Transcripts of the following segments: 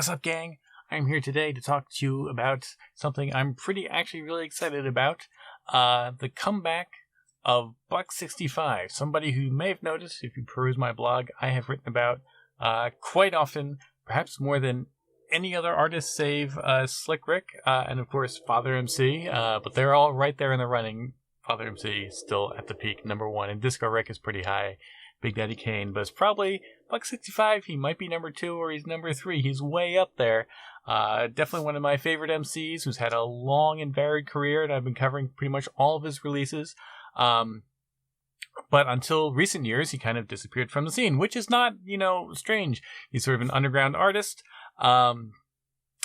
What's up, gang? I'm here today to talk to you about something I'm really excited about. The comeback of Buck65. Somebody who you may have noticed if you peruse my blog, I have written about quite often, perhaps more than any other artist save Slick Rick and of course Father MC. But they're all right there in the running. Father MC still at the peak, number one, and Disco Rick is pretty high. Big Daddy Kane, but it's probably Buck65. He might be number 2 or he's number 3. He's way up there. Definitely one of my favorite MCs who's had a long and varied career, and I've been covering pretty much all of his releases. But until recent years, he kind of disappeared from the scene, which is not, strange. He's sort of an underground artist. And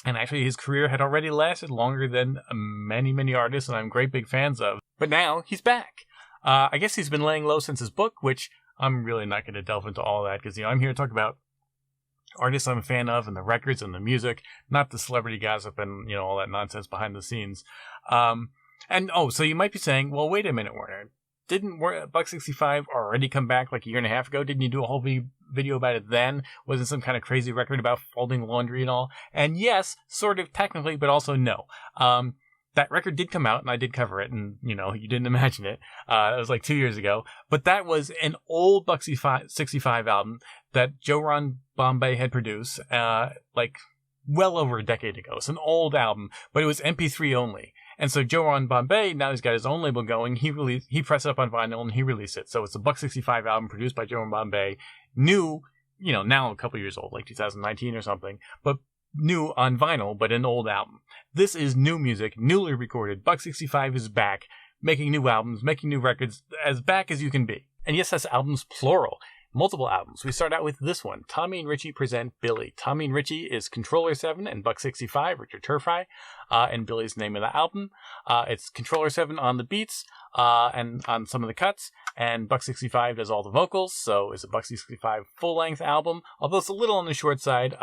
actually, his career had already lasted longer than many, many artists that I'm great big fans of. But now he's back. I guess he's been laying low since his book, which I'm really not going to delve into all of that because, I'm here to talk about artists I'm a fan of and the records and the music, not the celebrity gossip and, all that nonsense behind the scenes. So you might be saying, well, wait a minute, Warner. Didn't Buck65 already come back like a year and a half ago? Didn't you do a whole video about it then? Wasn't some kind of crazy record about folding laundry and all? And yes, sort of technically, but also no. That record did come out, and I did cover it, and, you didn't imagine it. It was like 2 years ago. But that was an old Buck65 album that Joe Ron Bombay had produced, well over a decade ago. It's an old album, but it was MP3 only. And so Joe Ron Bombay, now he's got his own label going. He pressed it up on vinyl, and he released it. So it's a Buck65 album produced by Joe Ron Bombay. New, now a couple years old, like 2019 or something. But new on vinyl, but an old album. This is new music, newly recorded. Buck65 is back, making new albums, making new records, as back as you can be. And yes, that's albums plural. Multiple albums. We start out with this one. Tommy and Richie present Billy. Tommy and Richie is Controller 7 and Buck65, Richard Turfry, and Billy's the name of the album. It's Controller 7 on the beats and on some of the cuts, and Buck65 does all the vocals, so it's a Buck65 full-length album, although it's a little on the short side.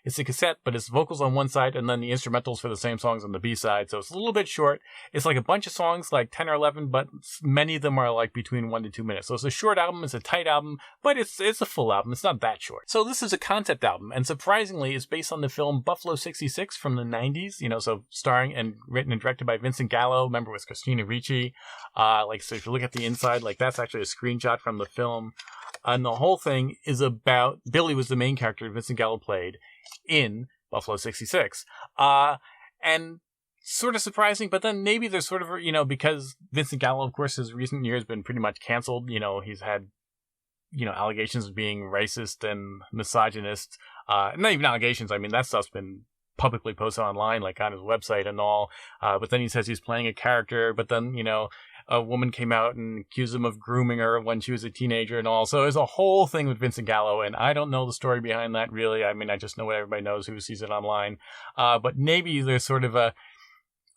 It's a cassette, but it's vocals on one side, and then the instrumentals for the same songs on the B-side, so it's a little bit short. It's like a bunch of songs, like 10 or 11, but many of them are like between 1 to 2 minutes. So it's a short album, it's a tight album, but it's a full album. It's not that short. So this is a concept album, and surprisingly, it's based on the film Buffalo 66 from the 90s, so starring and written and directed by Vincent Gallo. Remember, it was Christina Ricci. So if you look at the inside, that's actually a screenshot from the film. And the whole thing is about Billy was the main character Vincent Gallo played in Buffalo 66. And sort of surprising, but then maybe there's sort of, because Vincent Gallo, of course, his recent years been pretty much canceled. He's had, allegations of being racist and misogynist. Not even allegations. I mean, that stuff's been publicly posted online, like on his website and all. But then he says he's playing a character, but then, a woman came out and accused him of grooming her when she was a teenager and all. So there's a whole thing with Vincent Gallo, and I don't know the story behind that, really. I mean, I just know what everybody knows who sees it online. But maybe there's sort of a...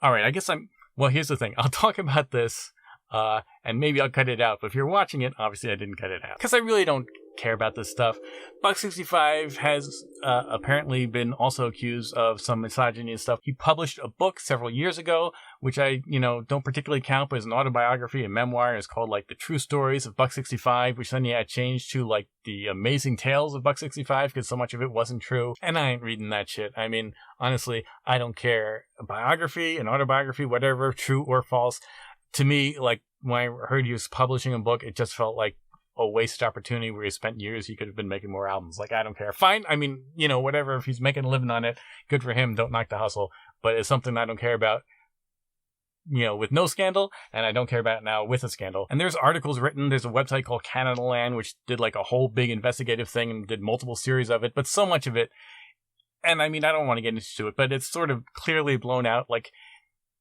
All right, I guess Well, here's the thing. I'll talk about this, and maybe I'll cut it out. But if you're watching it, obviously I didn't cut it out, because I really don't care about this stuff. Buck65 has apparently been also accused of some misogyny and stuff. He published a book several years ago, which I, don't particularly count, but is an autobiography, a memoir. It's called, The True Stories of Buck65, which then he had changed to, The Amazing Tales of Buck65, because so much of it wasn't true. And I ain't reading that shit. I mean, honestly, I don't care. A biography, an autobiography, whatever, true or false. To me, when I heard he was publishing a book, it just felt like a wasted opportunity where he spent years. He could have been making more albums. I don't care. Fine. I mean, whatever. If he's making a living on it, good for him. Don't knock the hustle. But it's something I don't care about, with no scandal. And I don't care about it now with a scandal. And there's articles written. There's a website called Canada Land, which did a whole big investigative thing and did multiple series of it. But so much of it, and I mean, I don't want to get into it, but it's sort of clearly blown out.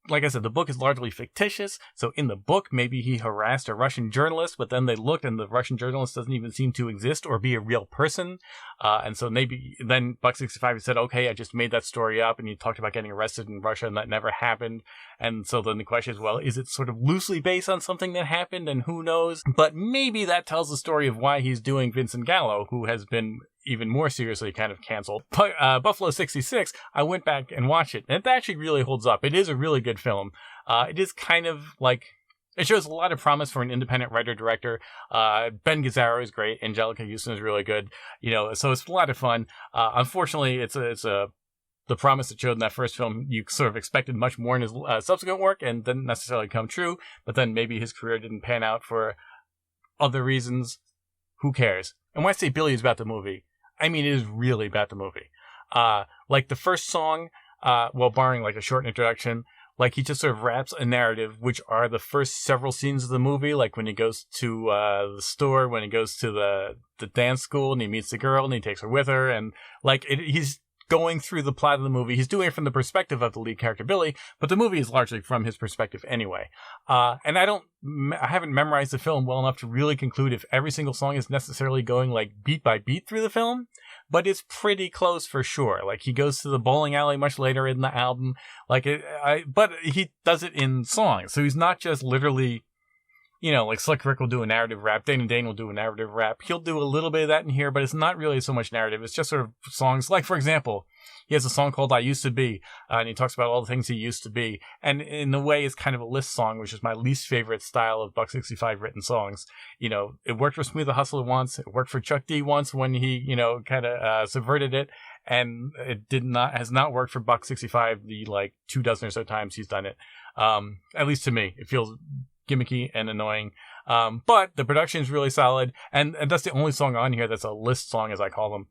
Like I said, the book is largely fictitious. So in the book, maybe he harassed a Russian journalist, but then they looked and the Russian journalist doesn't even seem to exist or be a real person. And so maybe then Buck65 said, okay, I just made that story up, and he talked about getting arrested in Russia and that never happened. And so then the question is, well, is it sort of loosely based on something that happened, and who knows? But maybe that tells the story of why he's doing Vincent Gallo, who has been even more seriously kind of canceled. But Buffalo 66, I went back and watched it, and it actually really holds up. It is a really good film. It is kind of it shows a lot of promise for an independent writer-director. Ben Gazzaro is great. Angelica Houston is really good. So it's a lot of fun. Unfortunately, it's a the promise that showed in that first film, you sort of expected much more in his subsequent work and didn't necessarily come true. But then maybe his career didn't pan out for other reasons. Who cares? And when I say Billy is about the movie, I mean it is really about the movie. Like the first song, well, barring like a short introduction, like he just sort of raps a narrative, which are the first several scenes of the movie, like when he goes to the store, when he goes to the dance school and he meets the girl and he takes her with her, and like he's going through the plot of the movie. He's doing it from the perspective of the lead character, Billy, but the movie is largely from his perspective anyway. And I haven't memorized the film well enough to really conclude if every single song is necessarily going like beat by beat through the film, but it's pretty close for sure. Like he goes to the bowling alley much later in the album, but he does it in songs. So he's not just literally, like Slick Rick will do a narrative rap, Dane and Dane will do a narrative rap. He'll do a little bit of that in here, but it's not really so much narrative. It's just sort of songs. Like, for example, he has a song called I Used to Be, and he talks about all the things he used to be. And in a way, it's kind of a list song, which is my least favorite style of Buck 65 written songs. It worked for Smooth the Hustler once. It worked for Chuck D once when he, kind of subverted it. And it has not worked for Buck 65 the, 24 or so times he's done it. At least to me, it feels gimmicky and annoying. But the production is really solid. And that's the only song on here that's a list song, as I call them.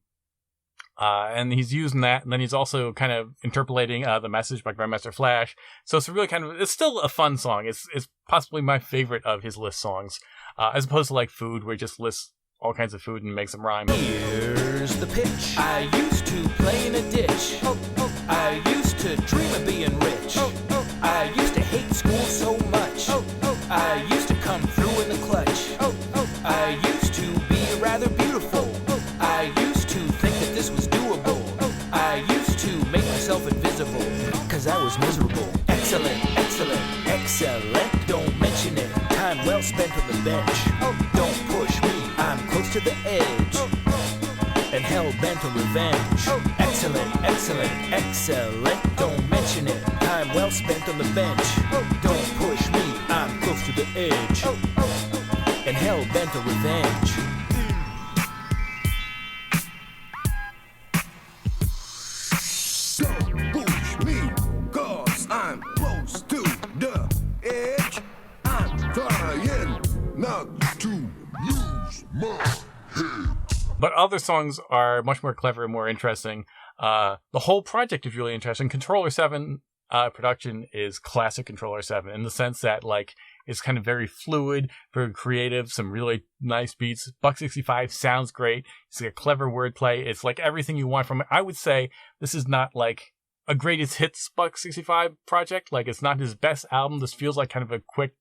And he's using that. And then he's also kind of interpolating The Message by Grandmaster Flash. So it's really it's still a fun song. It's possibly my favorite of his list songs. As opposed to like Food, where he just lists all kinds of food and makes them rhyme. Here's the pitch. I used to play in a ditch. I used to dream of being rich. I used to hate school so much. I used to come through in the clutch. I used to be rather beautiful. I used to think that this was doable. I used to make myself invisible, cause I was miserable. Excellent, excellent, excellent. Don't mention it. Time well spent on the bench. Don't push me, I'm close to the edge, and hell-bent on revenge. Excellent, excellent, excellent. Don't mention it. Time well spent on the bench. Don't push me, I'm close to the edge, and hell-bent on revenge. Don't push me, cause I'm close to the edge. I'm trying not to lose my head. But other songs are much more clever and more interesting. The whole project is really interesting. Controller 7 production is classic Controller 7 in the sense that it's kind of very fluid, very creative, some really nice beats. Buck 65 sounds great. It's got clever wordplay. It's like everything you want from it. I would say this is not like a greatest hits Buck 65 project. Like it's not his best album. This feels like kind of a quick,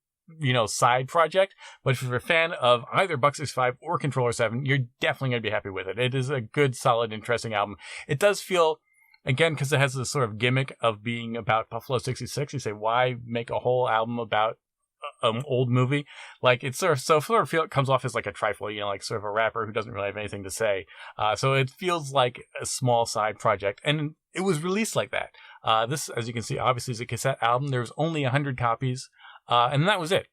side project. But if you're a fan of either Buck 65 or Controller 7, you're definitely going to be happy with it. It is a good, solid, interesting album. It does feel, again, because it has this sort of gimmick of being about Buffalo 66. You say, why make a whole album about an old movie? Like it it comes off as like a trifle, like sort of a rapper who doesn't really have anything to say. So it feels like a small side project, and it was released like that. This, as you can see, obviously is a cassette album. There was only 100 copies, and that was it.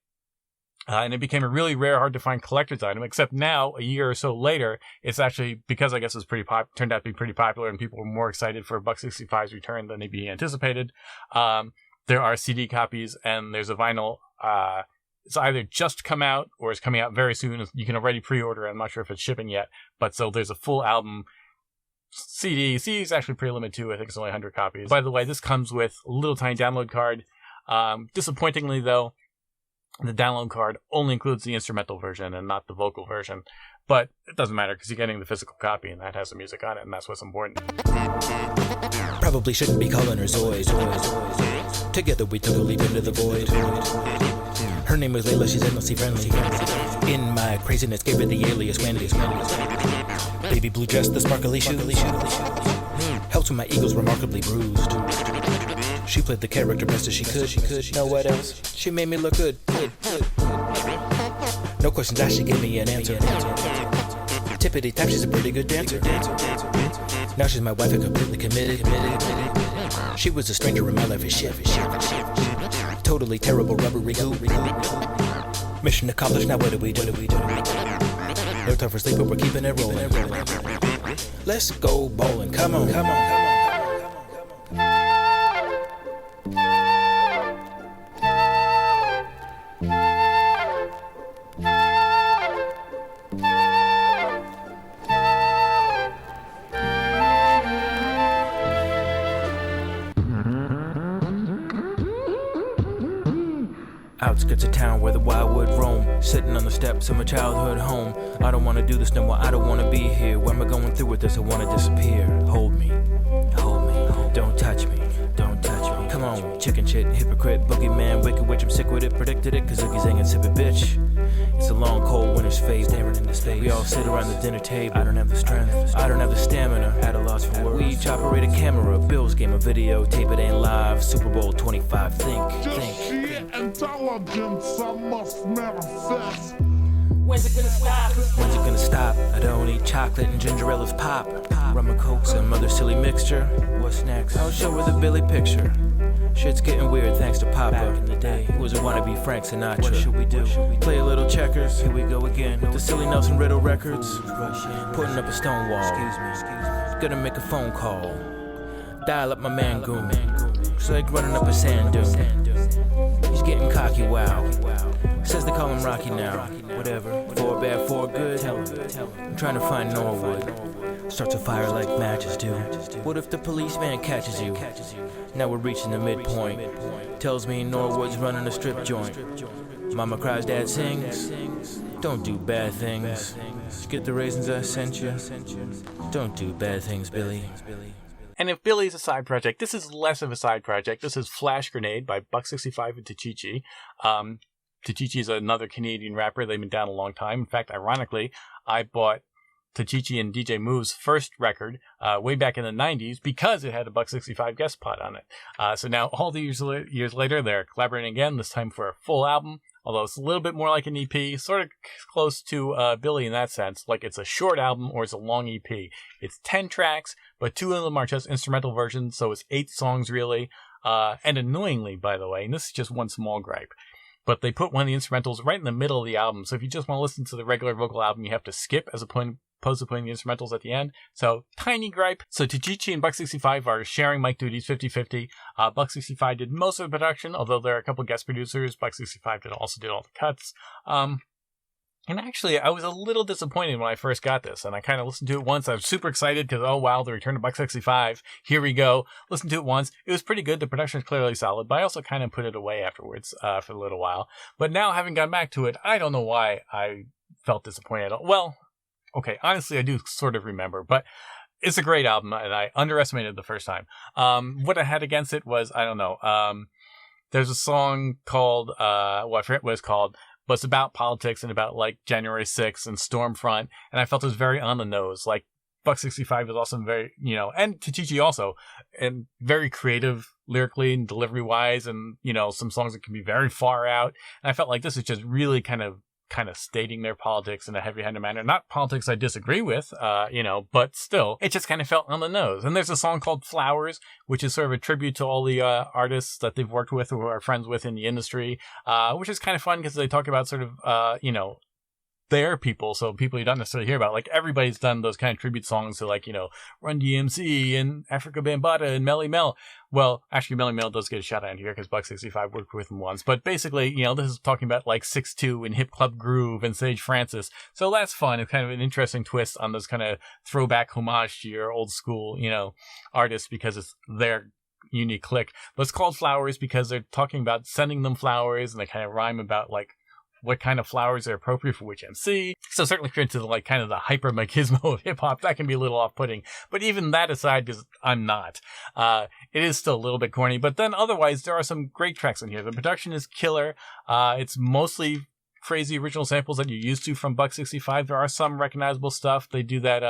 And it became a really rare, hard to find collector's item, except now, a year or so later, it's actually, because I guess it was turned out to be pretty popular and people were more excited for Buck 65's return than maybe anticipated. There are CD copies and there's a vinyl. It's either just come out or it's coming out very soon. You can already pre-order it. I'm not sure if it's shipping yet, but so there's a full album CD. CD is actually pretty limited too. I think it's only 100 copies. By the way, this comes with a little tiny download card. Disappointingly though, the download card only includes the instrumental version and not the vocal version. But it doesn't matter because you're getting the physical copy and that has the music on it, and that's what's important. Probably shouldn't be calling her Zoid. Together we took a leap into the void. Her name was Layla, she's endlessly friendly. In my craziness, gave her the alias Wendy. Baby blue dress, the sparkly shoes. Helped when my ego's remarkably bruised. She played the character best as she could. Know what else? She made me look good. No questions asked, she gave me an answer. Tippity tap, she's a pretty good dancer. Now she's my wife and completely committed. She was a stranger in my life as shit. Totally terrible rubbery goo. Mission accomplished, now what do we do? No time for sleep, but we're keeping it rolling. Let's go bowling, come on. Outskirts of town where the wildwood roam, sitting on the steps of my childhood home. I don't wanna do this no more, I don't wanna be here. Where am I going through with this? I wanna disappear. Hold me, don't touch me, don't touch me. Come on, chicken shit, hypocrite, boogeyman, wicked witch, I'm sick with it, predicted it, cause Zoogies ain't insipid, bitch. It's a long cold winter's fade, staring into space. We all sit around the dinner table, I don't have the strength, I don't have the stamina, at a loss for words. We each operate a camera, Bills game, a video, tape it ain't live, Super Bowl 25, think. Sheer intelligence I must manifest. When's it gonna stop? When's it gonna stop? I don't eat chocolate and ginger ale's pop. Rum and coke, some other silly mixture. What's next? I'll show her the Billy picture. Shit's getting weird thanks to Papa. Back in the day, he was a wannabe Frank Sinatra. What should we do? Play a little checkers. Here we go again with the silly Nelson Riddle records. Putting up a stone wall. Gonna make a phone call. Dial up my man Goon. It's like running up a sand dune. He's getting cocky, wow. Says they call him Rocky now. Whatever. For bad, for good. I'm trying to find Norwood. Starts a fire like matches do. What if the policeman catches you? Now we're reaching the midpoint. Tells me Norwood's running a strip joint. Mama cries, dad sings. Don't do bad things. Get the raisins I sent you. Don't do bad things, Billy. And if Billy's a side project, this is less of a side project. This is Flash Grenade by Buck 65 and Tachichi. Tachichi is another Canadian rapper. They've been down a long time. In fact, ironically, I bought Tachichi and DJ Moo's first record way back in the 90s because it had a Buck 65 guest spot on it. So now, all the years later, they're collaborating again, this time for a full album, although it's a little bit more like an EP, sort of close to Billy in that sense, like it's a short album or it's a long EP. It's 10 tracks, but 2 of them are just instrumental versions, so it's 8 songs really. And annoyingly, by the way, and this is just one small gripe, but they put one of the instrumentals right in the middle of the album. So if you just want to listen to the regular vocal album, you have to skip opposed to putting the instrumentals at the end. So tiny gripe. So Tachichi and Buck 65 are sharing mic duties 50-50. Buck 65 did most of the production, although there are a couple guest producers. Buck 65 also did all the cuts. And actually, I was a little disappointed when I first got this, and I kind of listened to it once. I was super excited because, oh wow, the return to Buck 65. Here we go. Listened to it once. It was pretty good. The production is clearly solid, but I also kind of put it away afterwards for a little while. But now, having gone back to it, I don't know why I felt disappointed at all. Well, okay, honestly, I do sort of remember, but it's a great album, and I underestimated it the first time. What I had against it was, I don't know, there's a song called, I forget what it's called, but it's about politics and about, like, January 6th and Stormfront, and I felt it was very on the nose. Like, Buck 65 is also very, and Tachichi also, and very creative lyrically and delivery-wise, and, some songs that can be very far out, and I felt like this is just really kind of stating their politics in a heavy-handed manner. Not politics I disagree with, but still, it just kind of felt on the nose. And there's a song called Flowers, which is sort of a tribute to all the artists that they've worked with or are friends with in the industry, which is kind of fun because they talk about sort of, their people, so people you don't necessarily hear about. Like, everybody's done those kind of tribute songs to, like, Run DMC and Africa Bambaataa and Melly Mel. Well, actually, Melly Mel does get a shout out here because Buck 65 worked with him once. But basically, this is talking about, like, 6'2" and Hip Club Groove and Sage Francis. So that's fun. It's kind of an interesting twist on those kind of throwback homage to your old school, artists because it's their unique clique. But it's called Flowers because they're talking about sending them flowers, and they kind of rhyme about, like, what kind of flowers are appropriate for which MC. So certainly if you're into the, kind of the hyper machismo of hip hop, that can be a little off-putting. But even that aside, because I'm not, it is still a little bit corny. But then otherwise, there are some great tracks in here. The production is killer. It's mostly crazy original samples that you're used to from Buck 65. There are some recognizable stuff. They do that,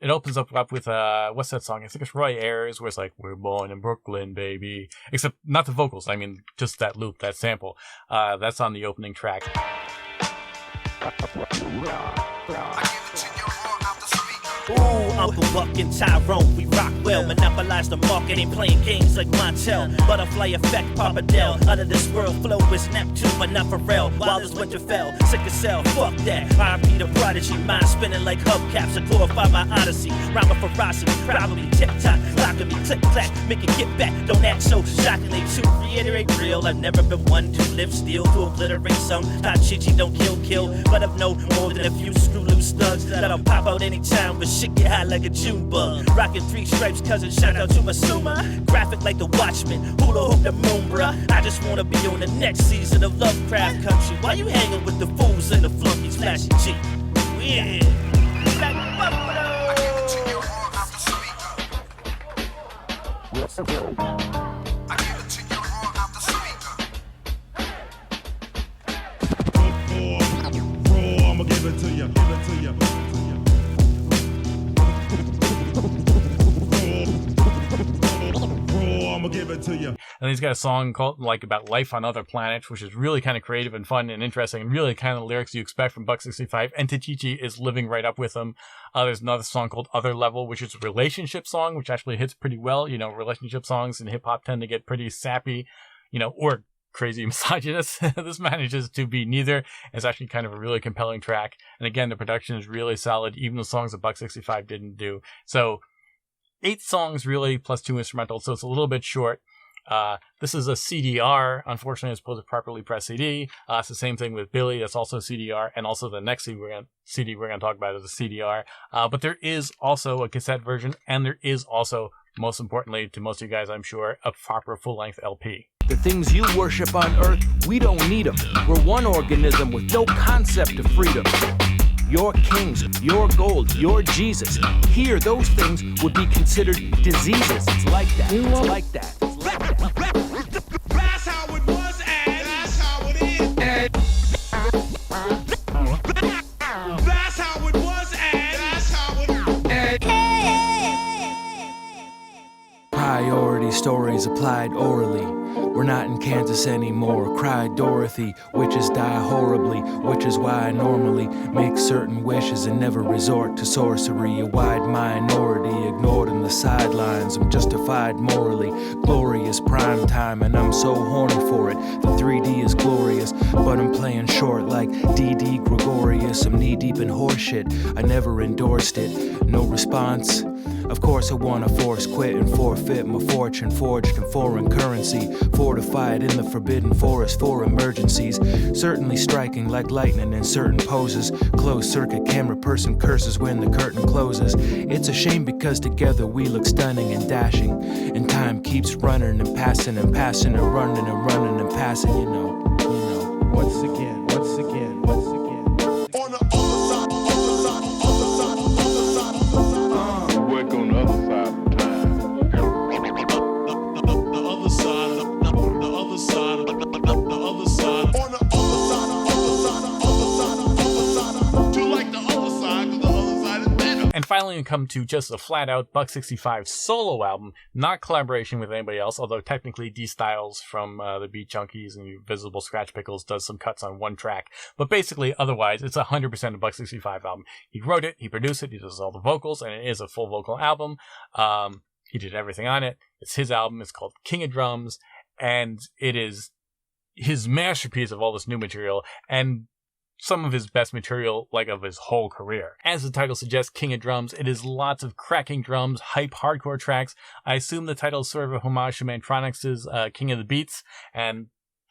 it opens up with, what's that song? I think it's Roy Ayers, where it's like, we're born in Brooklyn, baby. Except not the vocals. I mean, just that loop, that sample. That's on the opening track. Ooh, Uncle Buck and Tyrone, we rock well. Monopolize the market, ain't playing games like Montel. Butterfly effect, Papa Del. Out of this world, flow is Neptune, but not Pharrell. While this winter fell, sick as hell, fuck that. R.I.P. the prodigy, mind spinning like hubcaps. To glorify my odyssey, rhyme of ferocity. Probably tip-top, locking me, click-clack. Make it get back, don't act so shockingly. To reiterate real, I've never been one to live still. To obliterate some, Tachichi don't kill. But I've known more than a few screw loose thugs that'll pop out anytime with shit get hot like a June bug. Rockin' 3 stripes, cousin, shout out to Masuma. Graphic like the Watchmen, hula hoop the moon, bruh. I just wanna be on the next season of Lovecraft Country. Why you hanging with the fools and the flunkies, flashy cheek? Yeah. Black Buffalo. I'ma give it to you, give it to you. I'ma give it to you. And he's got a song called like about life on other planets, which is really kind of creative and fun and interesting, and really kind of the lyrics you expect from Buck 65. And Tachichi is living right up with him. There's another song called Other Level, which is a relationship song, which actually hits pretty well. You know, relationship songs in hip hop tend to get pretty sappy, you know, or crazy misogynist. This manages to be neither. It's actually kind of a really compelling track. And again, the production is really solid, even the songs that Buck 65 didn't do. So 8 songs really, plus 2 instrumentals, so it's a little bit short. This is a CDR, unfortunately, as opposed to properly pressed CD. It's the same thing with Billy, that's also CDR, and also the next CD we're going to talk about is a CDR. But there is also a cassette version, and there is also, most importantly to most of you guys, I'm sure, a proper full-length LP. The things you worship on earth, we don't need them. We're one organism with no concept of freedom. Your kings, your gold, your Jesus. Here, those things would be considered diseases. It's like that. It's like that. It's like that. That's how it was, and that's how it is. That's how it was, and that's how it is. Priority stories applied orally. We're not in Kansas anymore, cried Dorothy. Witches die horribly, which is why I normally make certain wishes and never resort to sorcery. A wide minority ignored on the sidelines. I'm justified morally, glorious prime time, and I'm so horny for it. The 3D is glorious, but I'm playing short like D.D. Gregorius. I'm knee deep in horseshit, I never endorsed it. No response. Of course I wanna force quit and forfeit my fortune forged in foreign currency, fortified in the forbidden forest for emergencies, certainly striking like lightning in certain poses. Closed circuit camera person curses when the curtain closes. It's a shame because together we look stunning and dashing, and time keeps running and passing and passing and running and running and passing, you know. Once again. On the other side, other side, other side, other side, other side. Work on the other side of time. The other side, the other side, the other side. On the other side, other side, other side, other side. Do like the other side, 'cause the other side is better. And finally, we come to just a flat-out Buck 65 solo album, not collaboration with anybody else, although technically D Styles from the Beat Junkies and Visible Scratch Pickles does some cuts on one track. But basically, otherwise, it's 100% a Buck 65 album. He wrote it, he produced it, he does all the vocals, and it is a full vocal album. He did everything on it. It's his album. It's called King of Drums, and it is his masterpiece of all this new material, and some of his best material, like, of his whole career. As the title suggests, King of Drums, it is lots of cracking drums, hype hardcore tracks. I assume the title is sort of a homage to Mantronix's King of the Beats, and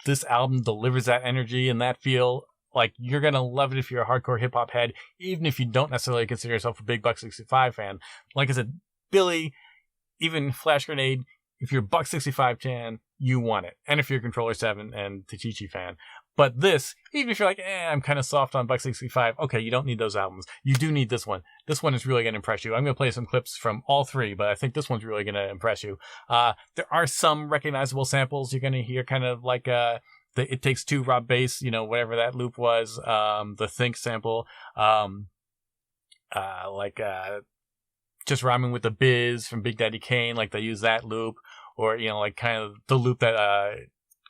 this album delivers that energy and that feel. Like, you're gonna love it if you're a hardcore hip-hop head, even if you don't necessarily consider yourself a big Buck 65 fan. Like I said, Billy, even Flash Grenade, if you're a Buck 65 fan, you want it. And if you're a Controller 7 and Tachichi fan. But this, even if you're like, I'm kind of soft on Buck 65, okay, you don't need those albums. You do need this one. This one is really going to impress you. I'm going to play some clips from all 3, but I think this one's really going to impress you. There are some recognizable samples. You're going to hear kind of like the It Takes Two Rob bass, you know, whatever that loop was, the Think sample, just rhyming with the Biz from Big Daddy Kane, like they use that loop, or, you know, like kind of the loop that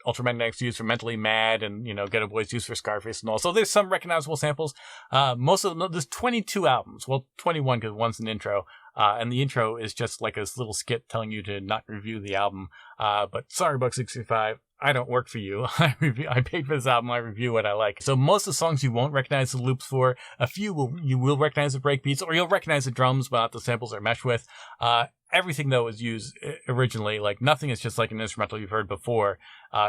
Ultramagnetics used for Mentally Mad, and, you know, Ghetto Boys used for Scarface and all. So there's some recognizable samples. Most of them, there's 22 albums. Well, 21 because one's an intro. And the intro is just like a little skit telling you to not review the album. But sorry, Buck 65. I don't work for you. I paid for this album. I review what I like. So most of the songs you won't recognize the loops for. A few you will recognize the breakbeats, or you'll recognize the drums, but not the samples they're meshed with. Everything, though, is used originally. Like, nothing is just like an instrumental you've heard before,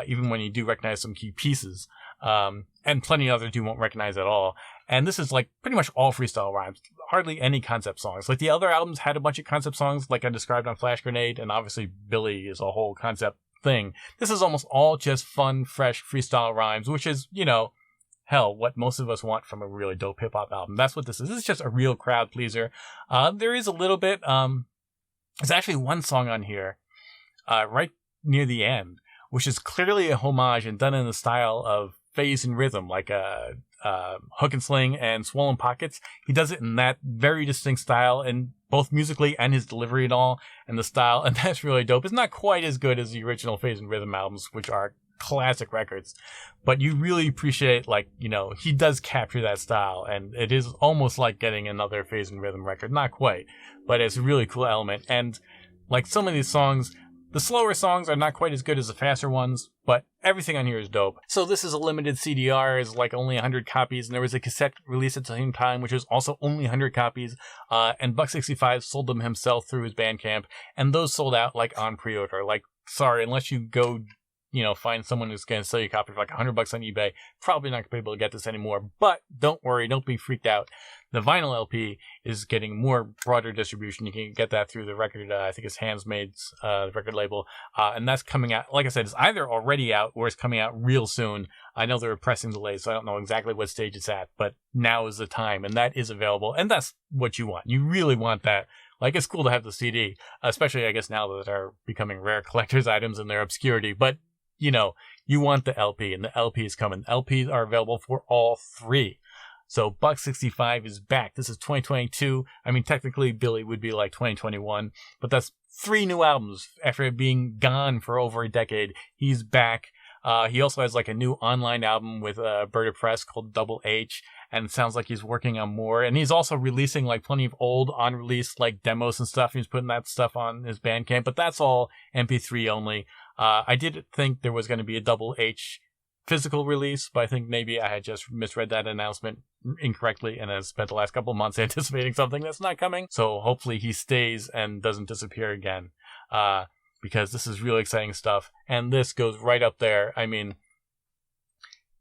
even when you do recognize some key pieces. And plenty of others you won't recognize at all. And this is like pretty much all freestyle rhymes. hardly any concept songs. Like the other albums had a bunch of concept songs, like I described on Flash Grenade, and obviously Billy is a whole concept thing. This is almost all just fun, fresh freestyle rhymes, which is, you know, hell, what most of us want from a really dope hip-hop album. That's what this is. This is just a real crowd pleaser. There is a little bit, there's actually one song on here, right near the end, which is clearly a homage and done in the style of Phase and Rhythm, like Hook and Sling and Swollen Pockets. He does it in that very distinct style, and both musically and his delivery and all, and the style, and that's really dope. It's not quite as good as the original Phase and Rhythm albums, which are classic records, but you really appreciate, like, you know, he does capture that style, and it is almost like getting another Phase and Rhythm record. Not quite, but it's a really cool element. And like some of these songs, the slower songs are not quite as good as the faster ones, but everything on here is dope. So this is a limited CDR, is like only 100 copies, and there was a cassette release at the same time, which was also only 100 copies, and Buck 65 sold them himself through his Bandcamp, and those sold out like on pre-order. Like, sorry, unless you go, you know, find someone who's going to sell you a copy for like $100 on eBay, probably not going to be able to get this anymore. But don't worry, don't be freaked out. The vinyl LP is getting more broader distribution. You can get that through the record, I think it's Handsmaid's record label. And that's coming out, like I said, it's either already out or it's coming out real soon. I know there are pressing delays, so I don't know exactly what stage it's at, but now is the time, and that is available. And that's what you want. You really want that. Like, it's cool to have the CD, especially, I guess, now that they're becoming rare collector's items in their obscurity. But, you know, you want the LP, and the LP is coming. LPs are available for all three. So Buck 65 is back. This is 2022. I mean, technically, Billy would be like 2021, but that's 3 new albums after being gone for over a decade. He's back. He also has like a new online album with Berta Press called Double H, and it sounds like he's working on more. And he's also releasing like plenty of old unreleased like demos and stuff. He's putting that stuff on his Bandcamp, but that's all MP3 only. I did think there was going to be a Double H physical release, but I think maybe I had just misread that announcement incorrectly and have spent the last couple of months anticipating something that's not coming. So hopefully he stays and doesn't disappear again, because this is really exciting stuff. And this goes right up there. I mean,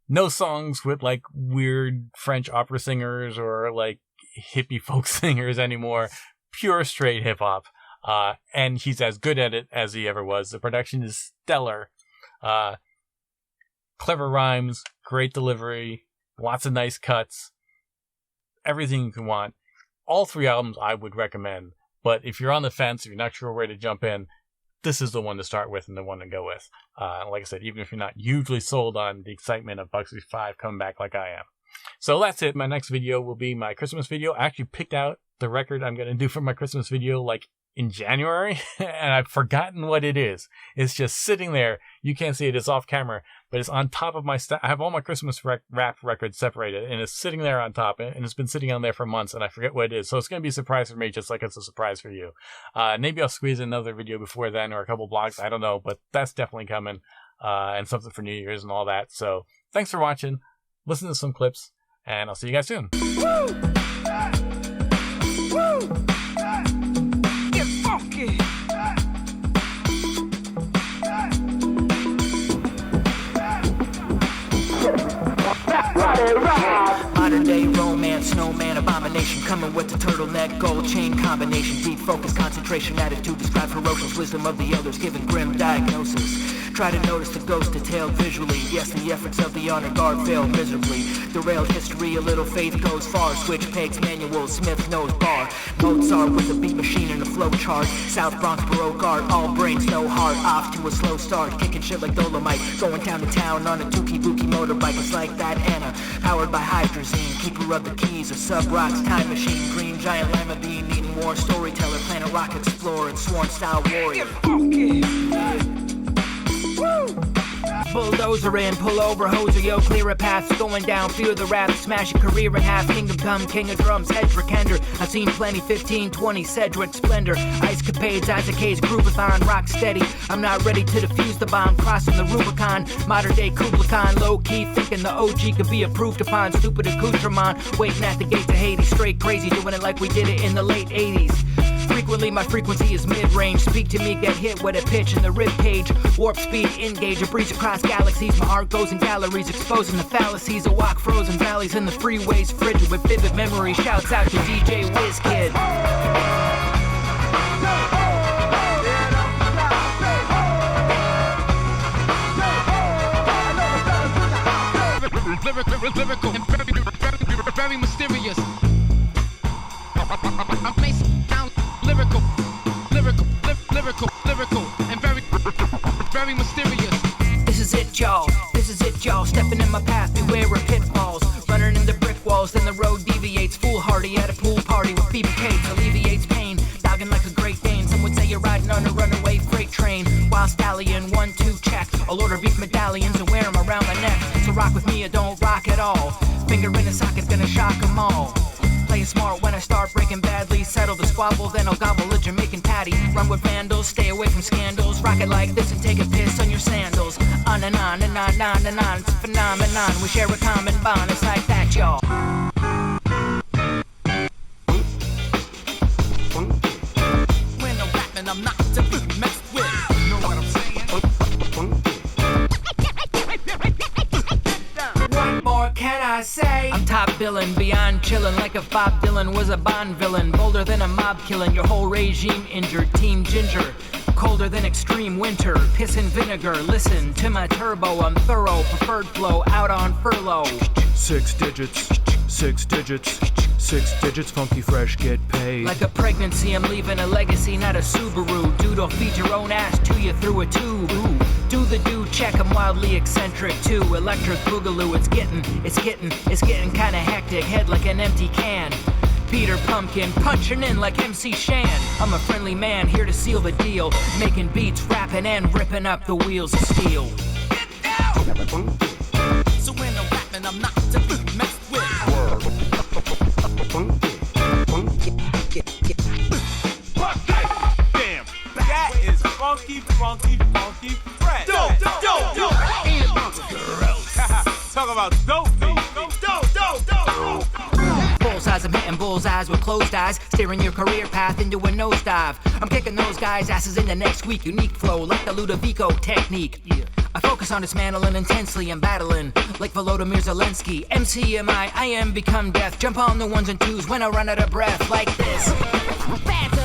no songs with like weird French opera singers or like hippie folk singers anymore. Pure straight hip hop. And he's as good at it as he ever was. The production is stellar. Clever rhymes, great delivery, lots of nice cuts, everything you can want. All 3 albums I would recommend, but if you're on the fence, if you're not sure where to jump in, this is the one to start with and the one to go with. Like I said, even if you're not hugely sold on the excitement of Buck 65 coming back like I am. So that's it. My next video will be my Christmas video. I actually picked out the record I'm going to do for my Christmas video like in January, and I've forgotten what it is. It's just sitting there. You can't see it. It's off camera, but it's on top of my I have all my Christmas rap records separated, and it's sitting there on top, and it's been sitting on there for months, and I forget what it is. So it's going to be a surprise for me, just like it's a surprise for you. Maybe I'll squeeze in another video before then, or a couple blogs. I don't know, but that's definitely coming, and something for New Year's and all that. So thanks for watching. Listen to some clips, and I'll see you guys soon. Woo! Woo! Get funky! Modern day romance, snowman, abomination, coming with the turtleneck, gold chain combination, deep focus, concentration, attitude, describe ferocious wisdom of the elders, giving grim diagnosis. Try to notice the ghost detailed visually. Yes, the efforts of the honor guard failed miserably. Derailed history, a little faith goes far. Switch pegs, manual, Smith knows bar. Mozart with a beat machine and a flow chart. South Bronx Baroque art, all brains, no heart. Off to a slow start, kicking shit like Dolomite. Going down to town on a dookie-bookie motorbike. It's like that Anna, powered by hydrazine. Keeper of the keys, a sub-rocks time machine. Green giant lima bean, eating war storyteller. Planet rock explorer and sworn style warrior. Bulldozer in, pull over, hoser, yo, clear a path, going down, feel the wrath, smash your career in half, kingdom come, king of drums, Hedrick Hender, I've seen plenty, 15, 20, Cedric Splendor, Ice Capades, Isaac Hayes, Groovathon, rock steady, I'm not ready to defuse the bomb, crossing the Rubicon, modern day Kubla Khan, low-key, thinking the OG could be approved upon, stupid accoutrement, waiting at the gates of Hades, straight crazy, doing it like we did it in the late 80s. Frequently my frequency is mid-range. Speak to me, get hit with a pitch in the rib cage. Warp speed, engage, a breeze across galaxies. My heart goes in galleries, exposing the fallacies. I walk frozen valleys in the freeways, frigid with vivid memory. Shouts out to DJ WizKid. Lyrical and very mysterious. I'm facing down lyrical, and very mysterious. This is it, y'all. This is it, y'all. Stepping in my path, beware of pitfalls. Running into brick walls, then the road deviates. Foolhardy at a pool party with BBKs. Alleviates pain, dogging like a Great Dane. Some would say you're riding on a runaway freight train. Wild stallion, 1-2 check. I'll order beef medallions and wear them around my neck. So rock with me or don't rock at all. Finger in the socket's gonna shock them all. Playing smart when I start breaking badly. Settle the squabble, then I'll gobble a Jamaican patty. Run with vandals, stay away from scandals. Rock it like this and take a piss on your sandals. On and on and on and on and on. It's a phenomenon, we share a common bond. It's like that, y'all. When I'm rapping, I'm not to be messed with. Know what I'm saying? What more can I say? I'm top billin', beyond chillin', like if Bob Dylan was a Bond villain. Bolder than a mob killin', your whole regime injured. Team Ginger, colder than extreme winter. Piss and vinegar, listen to my turbo. I'm thorough, preferred flow, out on furlough. 6 digits, 6 digits, 6 digits, funky fresh, get paid. Like a pregnancy, I'm leaving a legacy, not a Subaru. Dude, I'll feed your own ass to you through a tube. Ooh. Do the do check, I'm wildly eccentric too. Electric boogaloo, it's getting kinda hectic. Head like an empty can. Peter Pumpkin, punching in like MC Shan. I'm a friendly man, here to seal the deal. Making beats, rapping, and ripping up the wheels of steel. Get down! So when I'm rapping, I'm not to be messed with. Damn, that is funky fresh. Dope. Talk about dope. Bullseyes, I'm hitting bullseyes with closed eyes, steering your career path into a nosedive. I'm kicking those guys' asses in the next week. Unique flow, like the Ludovico technique. I focus on dismantling intensely and battling like Volodymyr Zelensky. MCMI, I am become death. Jump on the ones and twos when I run out of breath like this. Fans